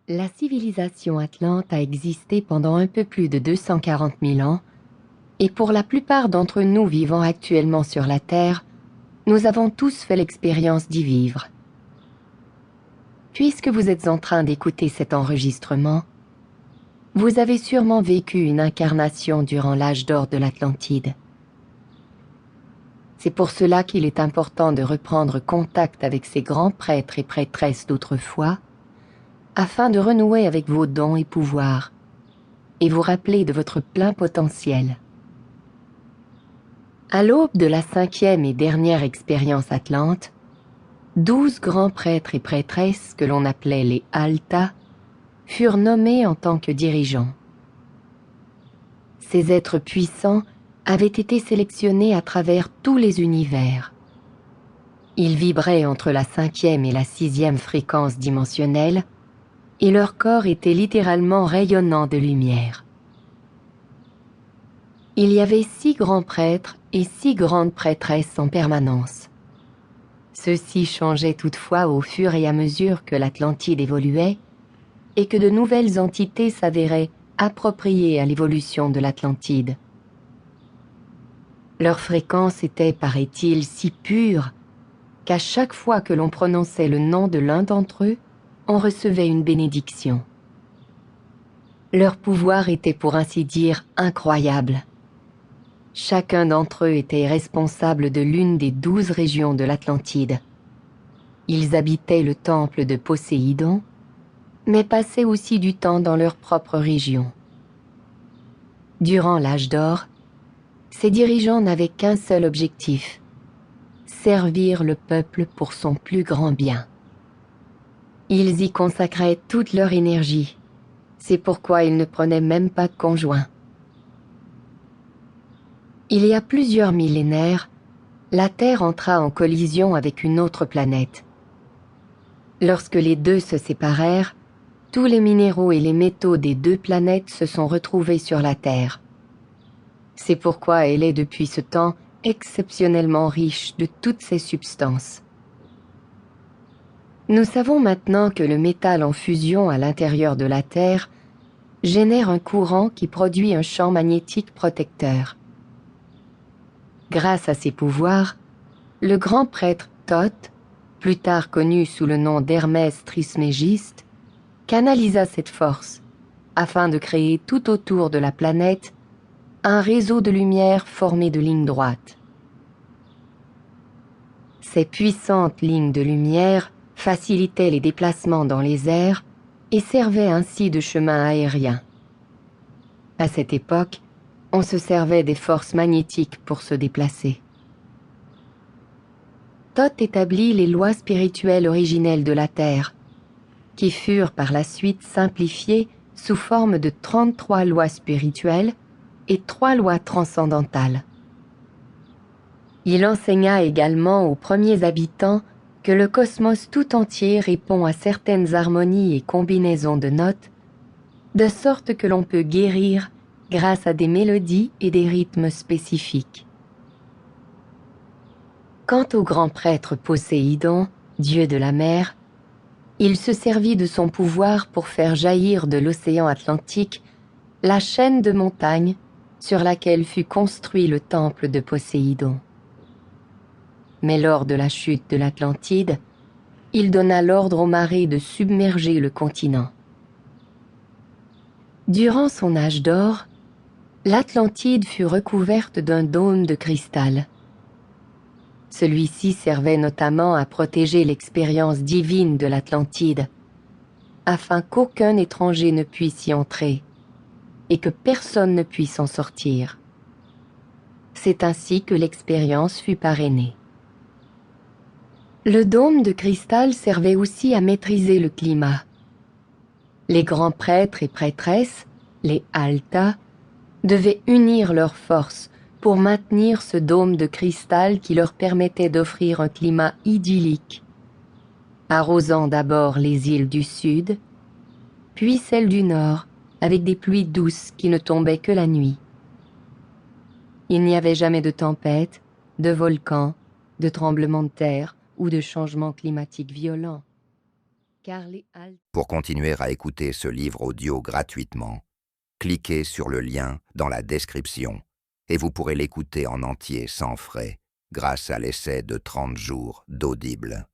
La civilisation atlante a existé pendant un peu plus de 240 000 ans, et pour la plupart d'entre nous vivant actuellement sur la Terre, nous avons tous fait l'expérience d'y vivre. Puisque vous êtes en train d'écouter cet enregistrement, vous avez sûrement vécu une incarnation durant l'âge d'or de l'Atlantide. C'est pour cela qu'il est important de reprendre contact avec ces grands prêtres et prêtresses d'autrefois, afin de renouer avec vos dons et pouvoirs, et vous rappeler de votre plein potentiel. À l'aube de la 5e et dernière expérience atlante, 12 grands prêtres et prêtresses que l'on appelait les Alta furent nommés en tant que dirigeants. Ces êtres puissants avaient été sélectionnés à travers tous les univers. Ils vibraient entre la 5e et la 6e fréquence dimensionnelle, et leur corps était littéralement rayonnant de lumière. Il y avait 6 grands prêtres et 6 grandes prêtresses en permanence. Ceux-ci changeaient toutefois au fur et à mesure que l'Atlantide évoluait et que de nouvelles entités s'avéraient appropriées à l'évolution de l'Atlantide. Leur fréquence était, paraît-il, si pure qu'à chaque fois que l'on prononçait le nom de l'un d'entre eux, on recevait une bénédiction. Leur pouvoir était pour ainsi dire incroyable. Chacun d'entre eux était responsable de l'une des 12 régions de l'Atlantide. Ils habitaient le temple de Poséidon, mais passaient aussi du temps dans leur propre région. Durant l'âge d'or, ces dirigeants n'avaient qu'un seul objectif: servir le peuple pour son plus grand bien. Ils y consacraient toute leur énergie. C'est pourquoi ils ne prenaient même pas de conjoint. Il y a plusieurs millénaires, la Terre entra en collision avec une autre planète. Lorsque les deux se séparèrent, tous les minéraux et les métaux des deux planètes se sont retrouvés sur la Terre. C'est pourquoi elle est depuis ce temps exceptionnellement riche de toutes ces substances. Nous savons maintenant que le métal en fusion à l'intérieur de la Terre génère un courant qui produit un champ magnétique protecteur. Grâce à ses pouvoirs, le grand prêtre Thoth, plus tard connu sous le nom d'Hermès Trismégiste, canalisa cette force afin de créer tout autour de la planète un réseau de lumière formé de lignes droites. Ces puissantes lignes de lumière facilitaient les déplacements dans les airs et servaient ainsi de chemin aérien. À cette époque, on se servait des forces magnétiques pour se déplacer. Thoth établit les lois spirituelles originelles de la Terre, qui furent par la suite simplifiées sous forme de 33 lois spirituelles et 3 lois transcendantales. Il enseigna également aux premiers habitants que le cosmos tout entier répond à certaines harmonies et combinaisons de notes, de sorte que l'on peut guérir grâce à des mélodies et des rythmes spécifiques. Quant au grand prêtre Poséidon, dieu de la mer, il se servit de son pouvoir pour faire jaillir de l'océan Atlantique la chaîne de montagnes sur laquelle fut construit le temple de Poséidon. Mais lors de la chute de l'Atlantide, il donna l'ordre aux marées de submerger le continent. Durant son âge d'or, l'Atlantide fut recouverte d'un dôme de cristal. Celui-ci servait notamment à protéger l'expérience divine de l'Atlantide, afin qu'aucun étranger ne puisse y entrer et que personne ne puisse en sortir. C'est ainsi que l'expérience fut parrainée. Le dôme de cristal servait aussi à maîtriser le climat. Les grands prêtres et prêtresses, les Alta, devaient unir leurs forces pour maintenir ce dôme de cristal qui leur permettait d'offrir un climat idyllique, arrosant d'abord les îles du sud, puis celles du nord, avec des pluies douces qui ne tombaient que la nuit. Il n'y avait jamais de tempête, de volcans, de tremblements de terre ou de changements climatiques violents. Carly Alt. Pour continuer à écouter ce livre audio gratuitement, cliquez sur le lien dans la description et vous pourrez l'écouter en entier sans frais grâce à l'essai de 30 jours d'Audible.